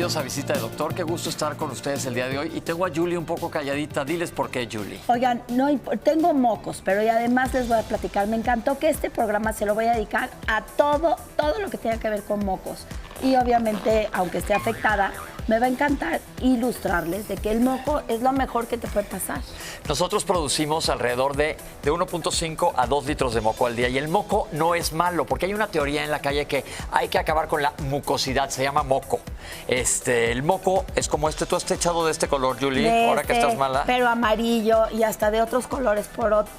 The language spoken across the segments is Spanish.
bienvenidos a Visita de Doctor. Qué gusto estar con ustedes el día de hoy. Y tengo a Julie un poco calladita. Diles por qué, Julie. Oigan, no, tengo mocos, pero y además les voy a platicar. Me encantó que este programa se lo voy a dedicar a todo lo que tenga que ver con mocos. Y obviamente, aunque esté afectada, me va a encantar ilustrarles de que el moco es lo mejor que te puede pasar. Nosotros producimos alrededor de 1.5 a 2 litros de moco al día. Y el moco no es malo, porque hay una teoría en la calle que hay que acabar con la mucosidad. Se llama moco. El moco es como este. Tú has echado de este color, Julie, ahora que estás mala. Pero amarillo y hasta de otros colores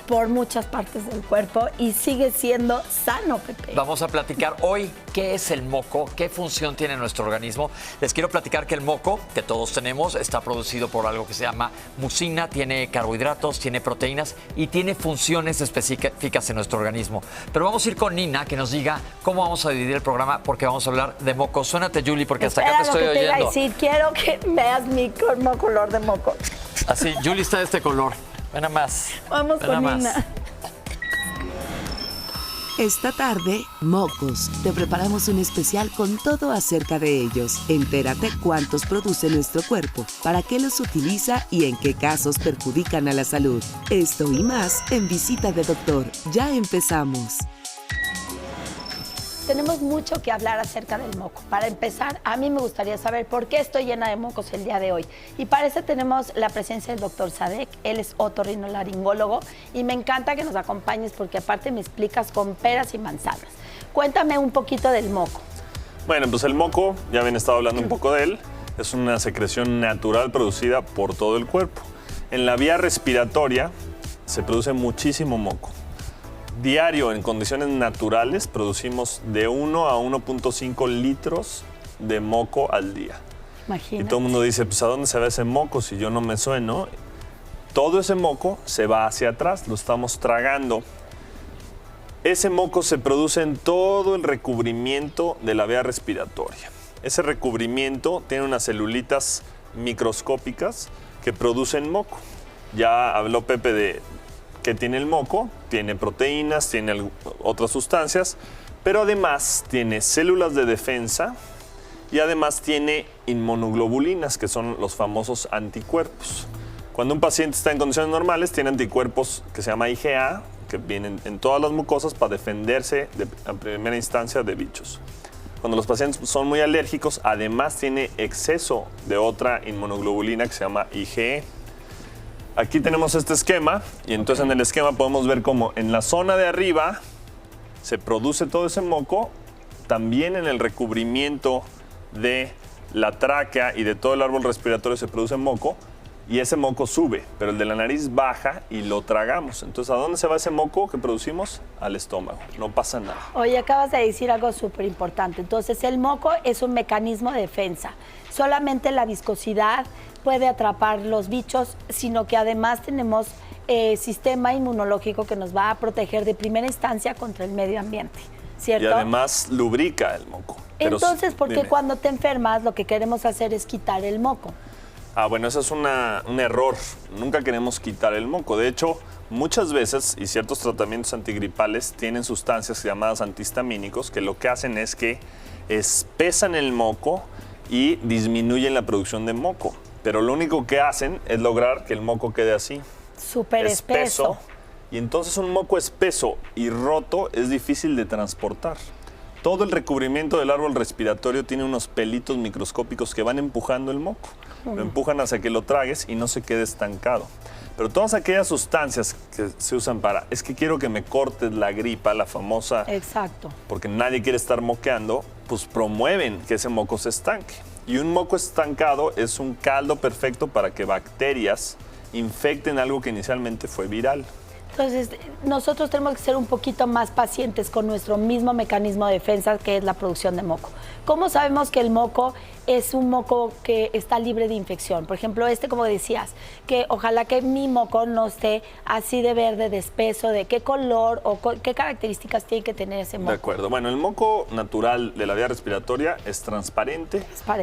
por muchas partes del cuerpo. Y sigue siendo sano, Pepe. Vamos a platicar hoy qué es el moco, qué función tiene nuestro organismo. Les quiero platicar que el moco, que todos tenemos, está producido por algo que se llama mucina, tiene carbohidratos, tiene proteínas y tiene funciones específicas en nuestro organismo. Pero vamos a ir con Nina, que nos diga cómo vamos a dividir el programa, porque vamos a hablar de moco. Suénate, Julie, porque hasta acá te estoy oyendo. Iba a decir, quiero que veas mi color de moco. Así, Julie está de este color. Ven nada más. Vamos con Nina. Esta tarde, Mocos. Te preparamos un especial con todo acerca de ellos. Entérate cuántos produce nuestro cuerpo, para qué los utiliza y en qué casos perjudican a la salud. Esto y más en Visita de Doctor. Ya empezamos. Tenemos mucho que hablar acerca del moco. Para empezar, a mí me gustaría saber por qué estoy llena de mocos el día de hoy. Y para eso tenemos la presencia del doctor Sadek. Él es otorrinolaringólogo y me encanta que nos acompañes porque aparte me explicas con peras y manzanas. Cuéntame un poquito del moco. Bueno, pues el moco, ya habían estado hablando un poco de él, es una secreción natural producida por todo el cuerpo. En la vía respiratoria se produce muchísimo moco. Diario, en condiciones naturales, producimos de 1 a 1.5 litros de moco al día. Imagínate. Y todo el mundo dice, pues ¿a dónde se va ese moco si yo no me sueno? Todo ese moco se va hacia atrás, lo estamos tragando. Ese moco se produce en todo el recubrimiento de la vía respiratoria. Ese recubrimiento tiene unas celulitas microscópicas que producen moco. Ya habló Pepe de que tiene el moco, tiene proteínas, tiene otras sustancias, pero además tiene células de defensa y además tiene inmunoglobulinas, que son los famosos anticuerpos. Cuando un paciente está en condiciones normales, tiene anticuerpos que se llama IgA, que vienen en todas las mucosas para defenderse en primera instancia de bichos. Cuando los pacientes son muy alérgicos, además tiene exceso de otra inmunoglobulina que se llama IgE. Aquí tenemos este esquema y entonces en el esquema podemos ver cómo en la zona de arriba se produce todo ese moco, también en el recubrimiento de la tráquea y de todo el árbol respiratorio se produce moco y ese moco sube, pero el de la nariz baja y lo tragamos. Entonces, ¿a dónde se va ese moco que producimos? Al estómago, no pasa nada. Oye, acabas de decir algo súper importante. Entonces, el moco es un mecanismo de defensa. Solamente la viscosidad puede atrapar los bichos, sino que además tenemos sistema inmunológico que nos va a proteger de primera instancia contra el medio ambiente, ¿cierto? Y además lubrica el moco. Entonces, ¿por qué dime. cuando te enfermas lo que queremos hacer es quitar el moco? Bueno, eso es un error. Nunca queremos quitar el moco. De hecho, muchas veces, y ciertos tratamientos antigripales tienen sustancias llamadas antihistamínicos que lo que hacen es que espesan el moco y disminuyen la producción de moco. Pero lo único que hacen es lograr que el moco quede así. Súper espeso. Y entonces un moco espeso y roto es difícil de transportar. Todo el recubrimiento del árbol respiratorio tiene unos pelitos microscópicos que van empujando el moco. Lo empujan hacia que lo tragues y no se quede estancado. Pero todas aquellas sustancias que se usan para, es que quiero que me cortes la gripa, la famosa, Exacto. porque nadie quiere estar moqueando, pues promueven que ese moco se estanque. Y un moco estancado es un caldo perfecto para que bacterias infecten algo que inicialmente fue viral. Entonces, nosotros tenemos que ser un poquito más pacientes con nuestro mismo mecanismo de defensa, que es la producción de moco. ¿Cómo sabemos que el moco es un moco que está libre de infección? Por ejemplo, como decías, que ojalá que mi moco no esté así de verde, de espeso, de qué color o qué características tiene que tener ese moco. De acuerdo. Bueno, el moco natural de la vía respiratoria es transparente.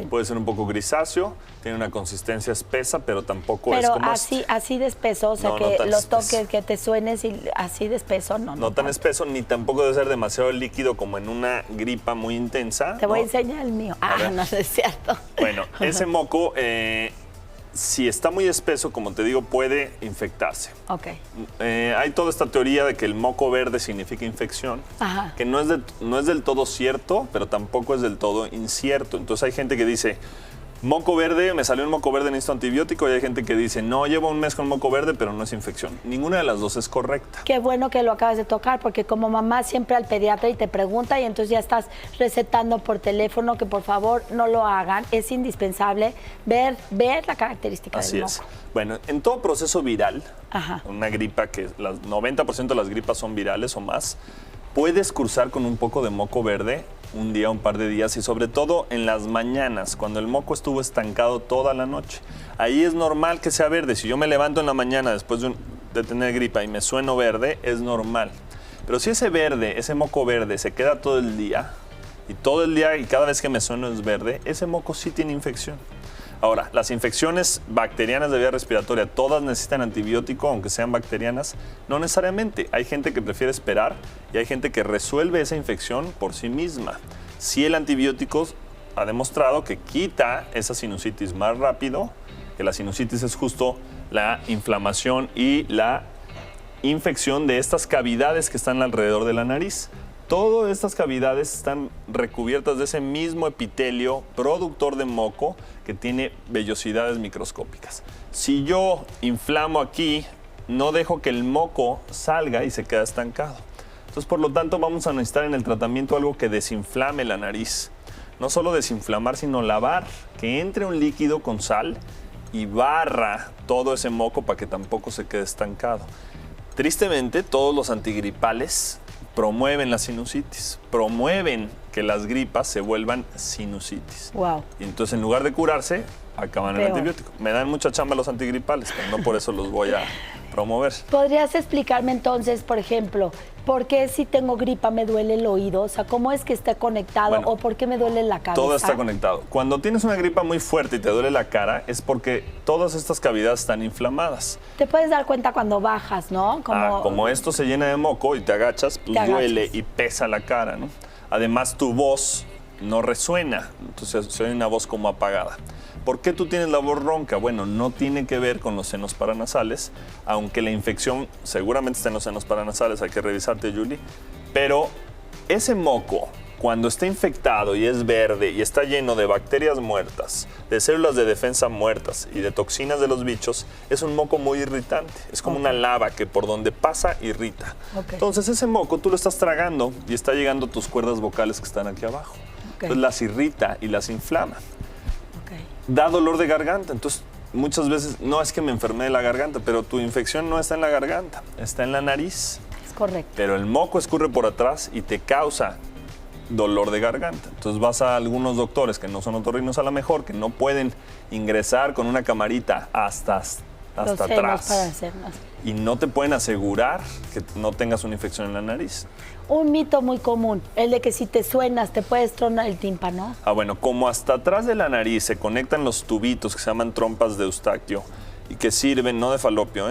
Puede ser un poco grisáceo, tiene una consistencia espesa, pero tampoco es como así de espeso, o sea, no, que no lo toques, que te suene. suenes y así de espeso, no. No tan espeso, ni tampoco debe ser demasiado líquido como en una gripa muy intensa. Te voy a ¿no? enseñar el mío. ver. No es cierto. Bueno, ese moco, si está muy espeso, como te digo, puede infectarse. Ok. Hay toda esta teoría de que el moco verde significa infección, Ajá. que no es del todo cierto, pero tampoco es del todo incierto. Entonces hay gente que dice, moco verde, me salió un moco verde, necesito antibiótico, y hay gente que dice, no, llevo un mes con moco verde, pero no es infección. Ninguna de las dos es correcta. Qué bueno que lo acabas de tocar, porque como mamá siempre al pediatra y te pregunta y entonces ya estás recetando por teléfono que por favor no lo hagan. Es indispensable ver la característica Así del es. moco. Bueno, en todo proceso viral, Ajá. una gripa que el 90% de las gripas son virales o más, puedes cursar con un poco de moco verde un día, un par de días, y sobre todo en las mañanas, cuando el moco estuvo estancado toda la noche. Ahí es normal que sea verde. Si yo me levanto en la mañana después de tener gripa y me sueno verde, es normal. Pero si ese moco verde se queda todo el día y cada vez que me sueno es verde, ese moco sí tiene infección. Ahora, las infecciones bacterianas de vía respiratoria, ¿todas necesitan antibiótico, aunque sean bacterianas? No necesariamente. Hay gente que prefiere esperar y hay gente que resuelve esa infección por sí misma. Sí, el antibiótico ha demostrado que quita esa sinusitis más rápido, que la sinusitis es justo la inflamación y la infección de estas cavidades que están alrededor de la nariz. Todas estas cavidades están recubiertas de ese mismo epitelio productor de moco que tiene vellosidades microscópicas. Si yo inflamo aquí, no dejo que el moco salga y se queda estancado. Entonces, por lo tanto, vamos a necesitar en el tratamiento algo que desinflame la nariz. No solo desinflamar, sino lavar, que entre un líquido con sal y barra todo ese moco para que tampoco se quede estancado. Tristemente, todos los antigripales promueven la sinusitis, promueven que las gripas se vuelvan sinusitis. Wow. Y entonces, en lugar de curarse, acaban el Peor. antibiótico. Me dan mucha chamba los antigripales, pero no por eso los voy a promover. ¿Podrías explicarme entonces, por ejemplo, por qué si tengo gripa me duele el oído? O sea, ¿cómo es que está conectado Bueno, o por qué me duele la cabeza? Todo está conectado. Cuando tienes una gripa muy fuerte y te duele la cara, es porque todas estas cavidades están inflamadas. Te puedes dar cuenta cuando bajas, ¿no? Como esto se llena de moco y te agachas, pues duele y pesa la cara, ¿no? Además, tu voz no resuena, entonces se oye una voz como apagada. ¿Por qué tú tienes la voz ronca? Bueno, no tiene que ver con los senos paranasales, aunque la infección seguramente está en los senos paranasales, hay que revisarte, Julie, pero ese moco, cuando está infectado y es verde y está lleno de bacterias muertas, de células de defensa muertas y de toxinas de los bichos, es un moco muy irritante. Es como una lava que por donde pasa irrita. Entonces ese moco tú lo estás tragando y está llegando a tus cuerdas vocales que están aquí abajo. Entonces las irrita y las inflama. Da dolor de garganta. Entonces muchas veces no es que me enfermé de la garganta, pero tu infección no está en la garganta, está en la nariz. Es correcto. Pero el moco escurre por atrás y te causa dolor de garganta. Entonces vas a algunos doctores que no son otorrinos a lo mejor, que no pueden ingresar con una camarita hasta atrás. Para hacernos. Y no te pueden asegurar que no tengas una infección en la nariz. Un mito muy común, el de que si te suenas te puedes tronar el tímpano. Bueno, como hasta atrás de la nariz se conectan los tubitos que se llaman trompas de Eustaquio y que sirven, no de falopio,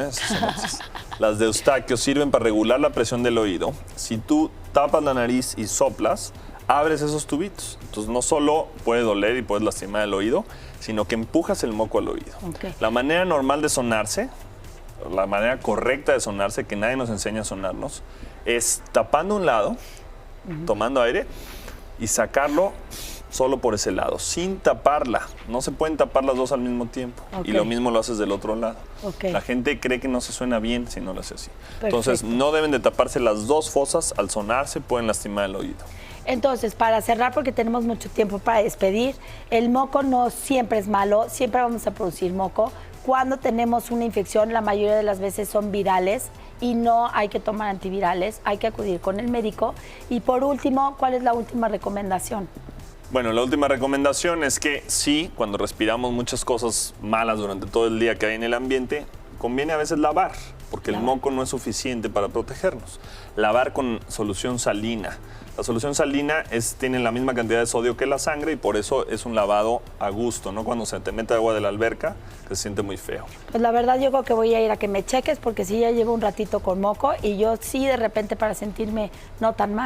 las de Eustaquio sirven para regular la presión del oído. Si tú tapas la nariz y soplas, abres esos tubitos. Entonces no solo puede doler y puedes lastimar el oído, sino que empujas el moco al oído. La manera normal de sonarse, la manera correcta de sonarse, que nadie nos enseña a sonarnos, es tapando un lado, tomando aire y sacarlo solo por ese lado, sin taparla. No se pueden tapar las dos al mismo tiempo. Y lo mismo lo haces del otro lado. La gente cree que no se suena bien si no lo hace así. Entonces no deben de taparse las dos fosas. Al sonarse pueden lastimar el oído. Entonces, para cerrar, porque tenemos mucho tiempo para despedir, el moco no siempre es malo, siempre vamos a producir moco. Cuando tenemos una infección, la mayoría de las veces son virales y no hay que tomar antivirales, hay que acudir con el médico. Y por último, ¿cuál es la última recomendación? Bueno, la última recomendación es que sí, cuando respiramos muchas cosas malas durante todo el día que hay en el ambiente, conviene a veces lavar, porque el moco no es suficiente para protegernos. Lavar con solución salina, La solución salina tiene la misma cantidad de sodio que la sangre y por eso es un lavado a gusto, no cuando se te mete agua de la alberca, que se siente muy feo. Pues la verdad yo creo que voy a ir a que me cheques porque sí ya llevo un ratito con moco y yo sí de repente para sentirme no tan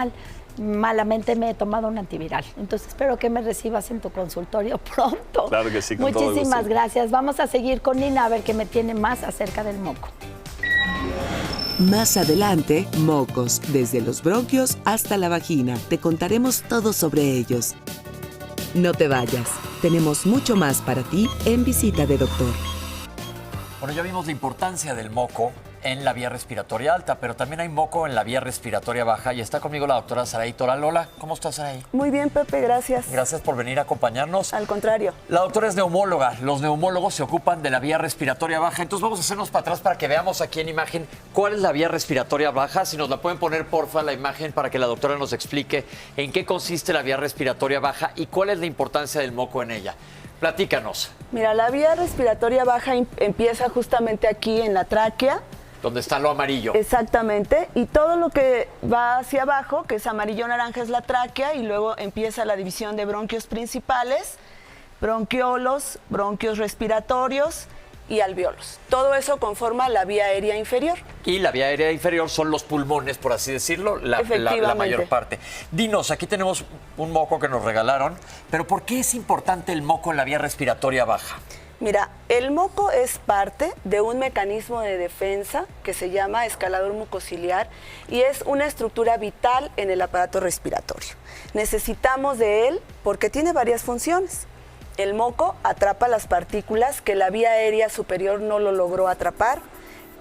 malamente me he tomado un antiviral. Entonces espero que me recibas en tu consultorio pronto. Claro que sí, con todo gusto. Muchísimas gracias. Vamos a seguir con Nina a ver qué me tiene más acerca del moco. Más adelante, mocos, desde los bronquios hasta la vagina. Te contaremos todo sobre ellos. No te vayas, tenemos mucho más para ti en Visita de Doctor. Bueno, ya vimos la importancia del moco en la vía respiratoria alta, pero también hay moco en la vía respiratoria baja y está conmigo la doctora Saraí Toral. Hola, ¿cómo estás, Saraí? Muy bien, Pepe, gracias. Gracias por venir a acompañarnos. Al contrario. La doctora es neumóloga. Los neumólogos se ocupan de la vía respiratoria baja. Entonces vamos a hacernos para atrás para que veamos aquí en imagen cuál es la vía respiratoria baja. Si nos la pueden poner, porfa, la imagen para que la doctora nos explique en qué consiste la vía respiratoria baja y cuál es la importancia del moco en ella. Platícanos. Mira, la vía respiratoria baja empieza justamente aquí en la tráquea. Donde está lo amarillo. Exactamente, y todo lo que va hacia abajo, que es amarillo-naranja, es la tráquea, y luego empieza la división de bronquios principales, bronquiolos, bronquios respiratorios y alvéolos. Todo eso conforma la vía aérea inferior. Y la vía aérea inferior son los pulmones, por así decirlo, la mayor parte. Dinos, aquí tenemos un moco que nos regalaron, pero ¿por qué es importante el moco en la vía respiratoria baja? Mira, el moco es parte de un mecanismo de defensa que se llama escalador mucociliar y es una estructura vital en el aparato respiratorio. Necesitamos de él porque tiene varias funciones. El moco atrapa las partículas que la vía aérea superior no lo logró atrapar.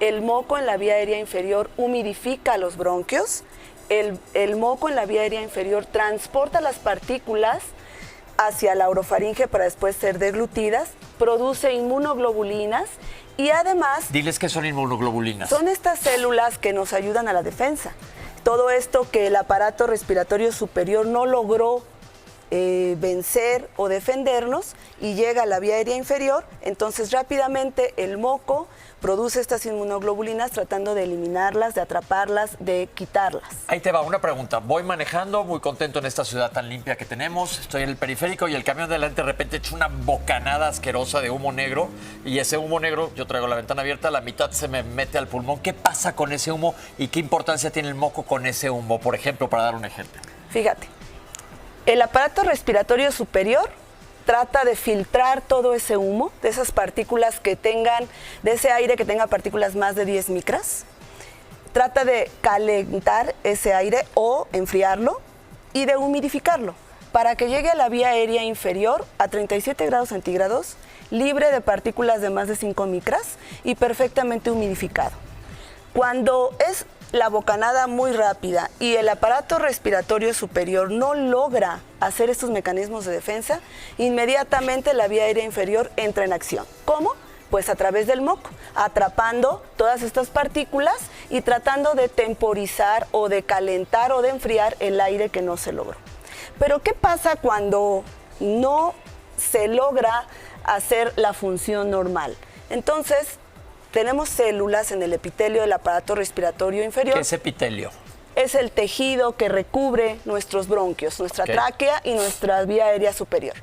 El moco en la vía aérea inferior humidifica los bronquios. El moco en la vía aérea inferior transporta las partículas hacia la orofaringe para después ser deglutidas, produce inmunoglobulinas y además... Diles qué son inmunoglobulinas. Son estas células que nos ayudan a la defensa. Todo esto que el aparato respiratorio superior no logró vencer o defendernos y llega a la vía aérea inferior, entonces rápidamente el moco produce estas inmunoglobulinas tratando de eliminarlas, de atraparlas, de quitarlas. Ahí te va una pregunta. Voy manejando, muy contento en esta ciudad tan limpia que tenemos. Estoy en el periférico y el camión de delante de repente echa una bocanada asquerosa de humo negro y ese humo negro, yo traigo la ventana abierta, la mitad se me mete al pulmón. ¿Qué pasa con ese humo y qué importancia tiene el moco con ese humo? Por ejemplo, para dar un ejemplo. Fíjate, el aparato respiratorio superior trata de filtrar todo ese humo, de esas partículas que tengan, de ese aire que tenga partículas más de 10 micras. Trata de calentar ese aire o enfriarlo y de humidificarlo para que llegue a la vía aérea inferior a 37 grados centígrados, libre de partículas de más de 5 micras y perfectamente humidificado. Cuando es la bocanada muy rápida y el aparato respiratorio superior no logra hacer estos mecanismos de defensa, inmediatamente la vía aérea inferior entra en acción. ¿Cómo? Pues a través del moco, atrapando todas estas partículas y tratando de temporizar o de calentar o de enfriar el aire que no se logró. Pero ¿qué pasa cuando no se logra hacer la función normal? Entonces, tenemos células en el epitelio del aparato respiratorio inferior. ¿Qué es epitelio? Es el tejido que recubre nuestros bronquios, nuestra tráquea y nuestra vía aérea superior.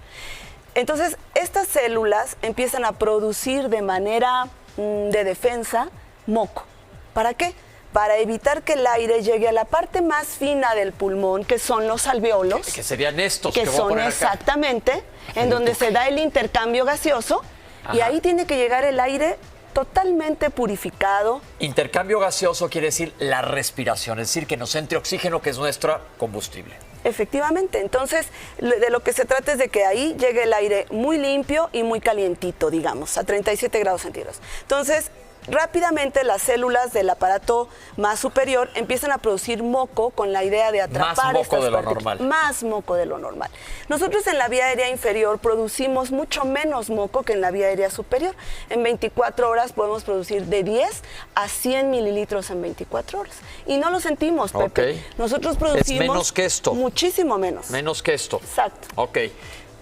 Entonces, estas células empiezan a producir de manera de defensa moco. ¿Para qué? Para evitar que el aire llegue a la parte más fina del pulmón, que son los alvéolos. Que serían estos. Que son exactamente, en donde se da el intercambio gaseoso. Ajá. Y ahí tiene que llegar el aire totalmente purificado. Intercambio gaseoso quiere decir la respiración, es decir, que nos entre oxígeno, que es nuestro combustible. Efectivamente, entonces de lo que se trata es de que ahí llegue el aire muy limpio y muy calientito, digamos, a 37 grados centígrados. Entonces, rápidamente las células del aparato más superior empiezan a producir moco con la idea de atrapar más moco de lo normal. Más moco de lo normal. Nosotros en la vía aérea inferior producimos mucho menos moco que en la vía aérea superior. En 24 horas podemos producir de 10 a 100 mililitros en 24 horas. Y no lo sentimos, Pepe. Okay. Nosotros producimos... Es menos que esto. Muchísimo menos. Menos que esto. Exacto. Ok.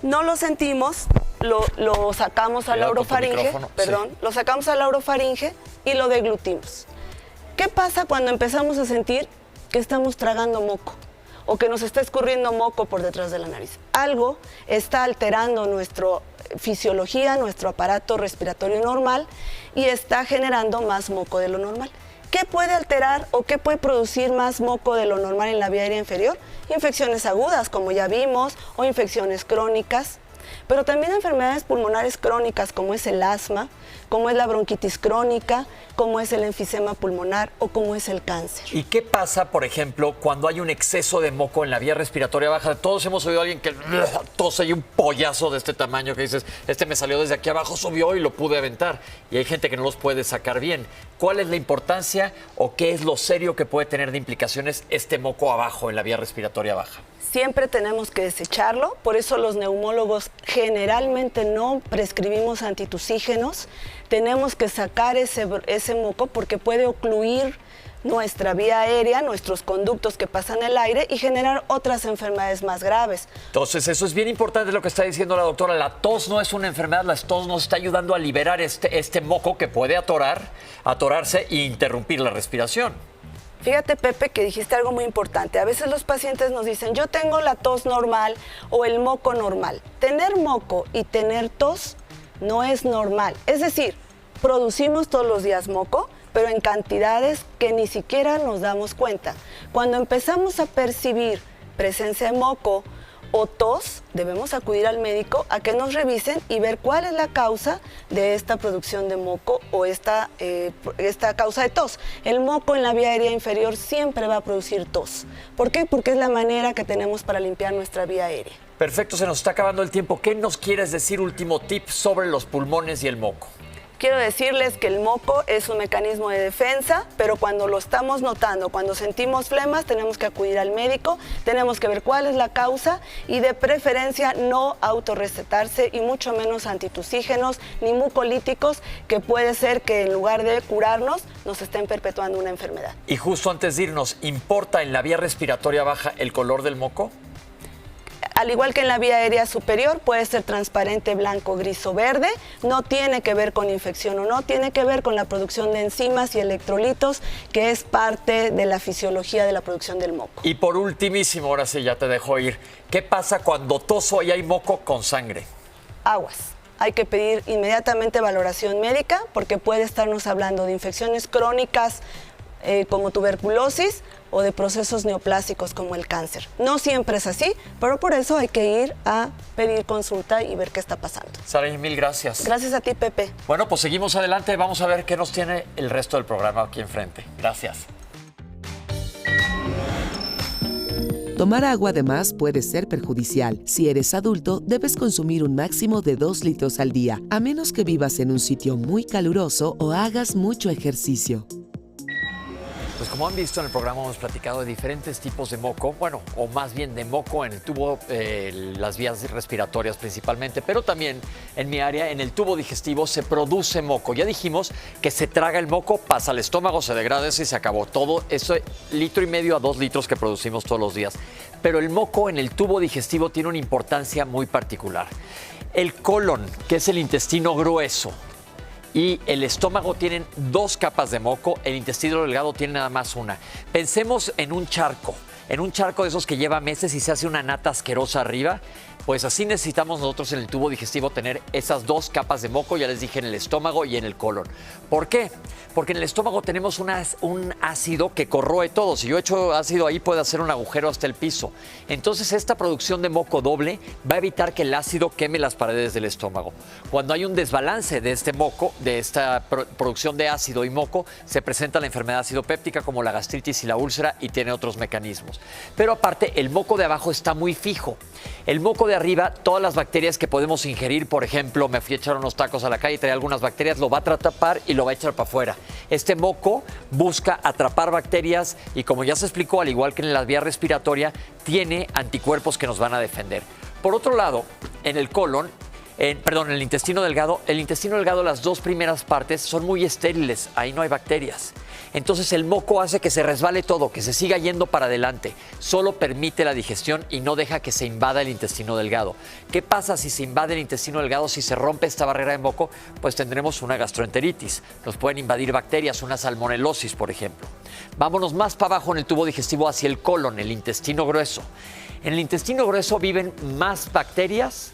No lo sentimos, lo sacamos a la orofaringe, lo sacamos a la orofaringe y lo deglutimos. ¿Qué pasa cuando empezamos a sentir que estamos tragando moco? o que nos está escurriendo moco por detrás de la nariz. Algo está alterando nuestra fisiología, nuestro aparato respiratorio normal y está generando más moco de lo normal. ¿Qué puede alterar o qué puede producir más moco de lo normal en la vía aérea inferior? Infecciones agudas, como ya vimos, o infecciones crónicas, pero también enfermedades pulmonares crónicas, como es el asma, como es la bronquitis crónica, como es el enfisema pulmonar o como es el cáncer. ¿Y qué pasa, por ejemplo, cuando hay un exceso de moco en la vía respiratoria baja? Todos hemos oído a alguien que tose y un pollazo de este tamaño que dices, este me salió desde aquí abajo, subió y lo pude aventar. Y hay gente que no los puede sacar bien. ¿Cuál es la importancia o qué es lo serio que puede tener de implicaciones este moco abajo en la vía respiratoria baja? Siempre tenemos que desecharlo, por eso los neumólogos generalmente no prescribimos antitusígenos. Tenemos que sacar ese moco porque puede ocluir nuestra vía aérea, nuestros conductos que pasan el aire y generar otras enfermedades más graves. Entonces, eso es bien importante lo que está diciendo la doctora. La tos no es una enfermedad, la tos nos está ayudando a liberar este moco que puede atorarse e interrumpir la respiración. Fíjate, Pepe, que dijiste algo muy importante. A veces los pacientes nos dicen, yo tengo la tos normal o el moco normal. Tener moco y tener tos no es normal. Es decir, producimos todos los días moco, pero en cantidades que ni siquiera nos damos cuenta. Cuando empezamos a percibir presencia de moco o tos, debemos acudir al médico a que nos revisen y ver cuál es la causa de esta producción de moco o esta causa de tos. El moco en la vía aérea inferior siempre va a producir tos. ¿Por qué? Porque es la manera que tenemos para limpiar nuestra vía aérea. Perfecto, se nos está acabando el tiempo. ¿Qué nos quieres decir, último tip, sobre los pulmones y el moco? Quiero decirles que el moco es un mecanismo de defensa, pero cuando lo estamos notando, cuando sentimos flemas, tenemos que acudir al médico, tenemos que ver cuál es la causa y de preferencia no autorrecetarse y mucho menos antitusígenos ni mucolíticos, que puede ser que en lugar de curarnos nos estén perpetuando una enfermedad. Y justo antes de irnos, ¿importa en la vía respiratoria baja el color del moco? Al igual que en la vía aérea superior, puede ser transparente, blanco, gris o verde. No tiene que ver con infección o no, tiene que ver con la producción de enzimas y electrolitos, que es parte de la fisiología de la producción del moco. Y por ultimísimo, ahora sí ya te dejo ir, ¿qué pasa cuando toso y hay moco con sangre? Aguas. Hay que pedir inmediatamente valoración médica porque puede estarnos hablando de infecciones crónicas como tuberculosis o de procesos neoplásicos como el cáncer. No siempre es así, pero por eso hay que ir a pedir consulta y ver qué está pasando. Saraí, mil gracias. Gracias a ti, Pepe. Bueno, pues seguimos adelante. Vamos a ver qué nos tiene el resto del programa aquí enfrente. Gracias. Tomar agua de más puede ser perjudicial. Si eres adulto, debes consumir un máximo de 2 litros al día, a menos que vivas en un sitio muy caluroso o hagas mucho ejercicio. Pues como han visto en el programa hemos platicado de diferentes tipos de moco, bueno, o más bien de moco en el tubo, las vías respiratorias principalmente, pero también en mi área, en el tubo digestivo se produce moco. Ya dijimos que se traga el moco, pasa al estómago, se degrada y se acabó. Todo eso, 1,5 litros a 2 litros que producimos todos los días. Pero el moco en el tubo digestivo tiene una importancia muy particular. El colon, que es el intestino grueso, y el estómago tienen 2 capas de moco, el intestino delgado tiene nada más una. Pensemos en un charco de esos que lleva meses y se hace una nata asquerosa arriba. Pues así necesitamos nosotros en el tubo digestivo tener esas 2 capas de moco, ya les dije, en el estómago y en el colon. ¿Por qué? Porque en el estómago tenemos un ácido que corroe todo. Si yo echo ácido ahí puede hacer un agujero hasta el piso. Entonces esta producción de moco doble va a evitar que el ácido queme las paredes del estómago. Cuando hay un desbalance de este moco, de esta producción de ácido y moco, se presenta la enfermedad acidopéptica como la gastritis y la úlcera y tiene otros mecanismos. Pero aparte, el moco de abajo está muy fijo. El moco de arriba, todas las bacterias que podemos ingerir, por ejemplo, me fui a echar unos tacos a la calle y traía algunas bacterias, lo va a tapar y lo va a echar para afuera. Este moco busca atrapar bacterias y, como ya se explicó, al igual que en la vía respiratoria, tiene anticuerpos que nos van a defender. Por otro lado, en el colon, en el intestino delgado, las dos primeras partes son muy estériles, ahí no hay bacterias. Entonces el moco hace que se resbale todo, que se siga yendo para adelante. Solo permite la digestión y no deja que se invada el intestino delgado. ¿Qué pasa si se invade el intestino delgado? Si se rompe esta barrera de moco, pues tendremos una gastroenteritis. Nos pueden invadir bacterias, una salmonelosis, por ejemplo. Vámonos más para abajo en el tubo digestivo hacia el colon, el intestino grueso. En el intestino grueso viven más bacterias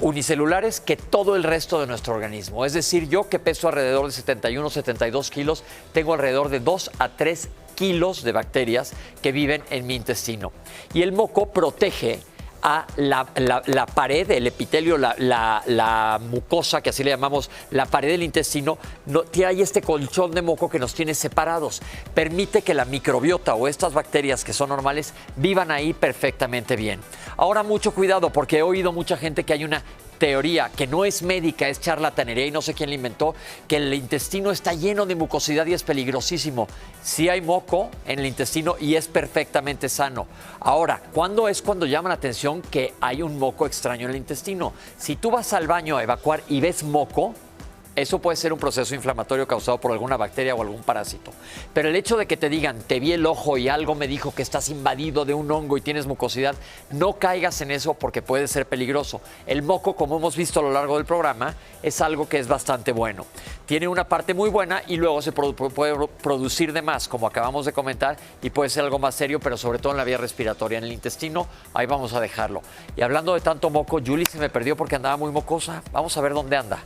unicelulares que todo el resto de nuestro organismo. Es decir, yo que peso alrededor de 71, 72 kilos, tengo alrededor de 2 a 3 kilos de bacterias que viven en mi intestino. Y el moco protege a la pared, el epitelio, la mucosa, que así le llamamos, la pared del intestino, hay este colchón de moco que nos tiene separados. Permite que la microbiota o estas bacterias que son normales vivan ahí perfectamente bien. Ahora mucho cuidado, porque he oído mucha gente que hay una teoría que no es médica, es charlatanería y no sé quién la inventó, que el intestino está lleno de mucosidad y es peligrosísimo. Sí hay moco en el intestino y es perfectamente sano. Ahora, ¿cuándo es cuando llama la atención que hay un moco extraño en el intestino? Si tú vas al baño a evacuar y ves moco, eso puede ser un proceso inflamatorio causado por alguna bacteria o algún parásito. Pero el hecho de que te digan, te vi el ojo y algo me dijo que estás invadido de un hongo y tienes mucosidad, no caigas en eso porque puede ser peligroso. El moco, como hemos visto a lo largo del programa, es algo que es bastante bueno. Tiene una parte muy buena y luego se puede producir de más, como acabamos de comentar, y puede ser algo más serio, pero sobre todo en la vía respiratoria, en el intestino. Ahí vamos a dejarlo. Y hablando de tanto moco, Julie se me perdió porque andaba muy mocosa. Vamos a ver dónde anda.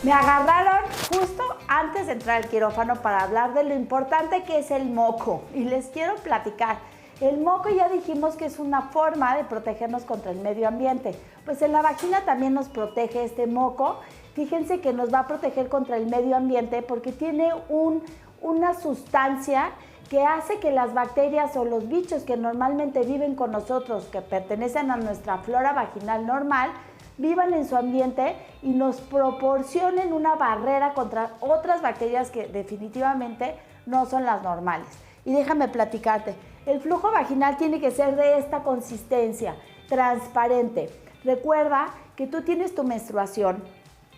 Me agarraron justo antes de entrar al quirófano para hablar de lo importante que es el moco. Y les quiero platicar. El moco ya dijimos que es una forma de protegernos contra el medio ambiente. Pues en la vagina también nos protege este moco. Fíjense que nos va a proteger contra el medio ambiente porque tiene una sustancia que hace que las bacterias o los bichos que normalmente viven con nosotros, que pertenecen a nuestra flora vaginal normal, vivan en su ambiente y nos proporcionen una barrera contra otras bacterias que definitivamente no son las normales. Y déjame platicarte, el flujo vaginal tiene que ser de esta consistencia, transparente. Recuerda que tú tienes tu menstruación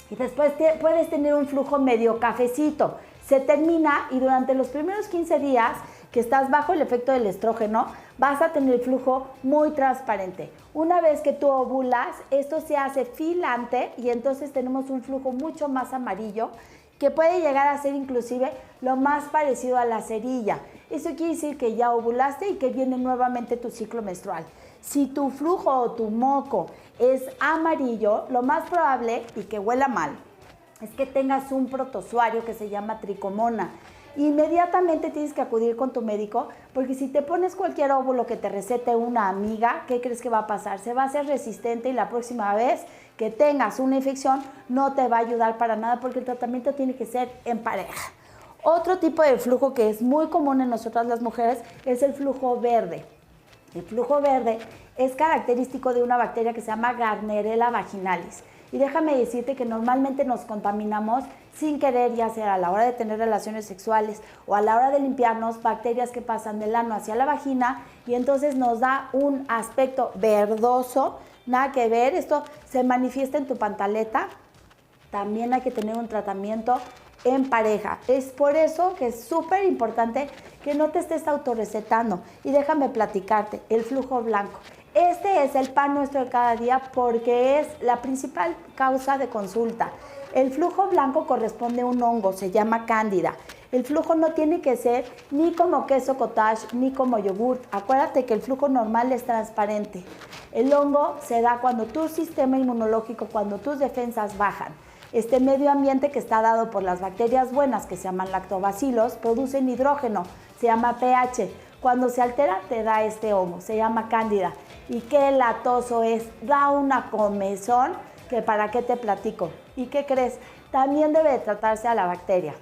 y después puedes tener un flujo medio cafecito. Se termina y durante los primeros 15 días que estás bajo el efecto del estrógeno, vas a tener el flujo muy transparente. Una vez que tú ovulas, esto se hace filante y entonces tenemos un flujo mucho más amarillo que puede llegar a ser inclusive lo más parecido a la cerilla. Eso quiere decir que ya ovulaste y que viene nuevamente tu ciclo menstrual. Si tu flujo o tu moco es amarillo, lo más probable, y que huela mal, es que tengas un protozoario que se llama tricomona. Inmediatamente tienes que acudir con tu médico, porque si te pones cualquier óvulo que te recete una amiga, ¿qué crees que va a pasar? Se va a hacer resistente y la próxima vez que tengas una infección no te va a ayudar para nada, porque el tratamiento tiene que ser en pareja. Otro tipo de flujo que es muy común en nosotras las mujeres es el flujo verde. El flujo verde es característico de una bacteria que se llama Gardnerella vaginalis. Y déjame decirte que normalmente nos contaminamos sin querer, ya sea a la hora de tener relaciones sexuales o a la hora de limpiarnos, bacterias que pasan del ano hacia la vagina y entonces nos da un aspecto verdoso, nada que ver, esto se manifiesta en tu pantaleta. También hay que tener un tratamiento en pareja. Es por eso que es súper importante que no te estés autorrecetando. Y déjame platicarte, el flujo blanco. Este es el pan nuestro de cada día porque es la principal causa de consulta. El flujo blanco corresponde a un hongo, se llama cándida. El flujo no tiene que ser ni como queso cottage ni como yogurt. Acuérdate que el flujo normal es transparente. El hongo se da cuando tu sistema inmunológico, cuando tus defensas bajan. Este medio ambiente que está dado por las bacterias buenas, que se llaman lactobacilos, producen hidrógeno, se llama pH. Cuando se altera, te da este hongo, se llama cándida. Y qué latoso es, da una comezón, que para qué te platico. ¿Y qué crees? También debe de tratarse a la bacteria.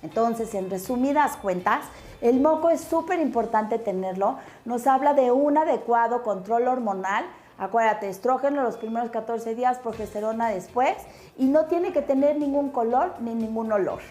Entonces, en resumidas cuentas, el moco es súper importante tenerlo. Nos habla de un adecuado control hormonal. Acuérdate, estrógeno los primeros 14 días, progesterona después. Y no tiene que tener ningún color ni ningún olor.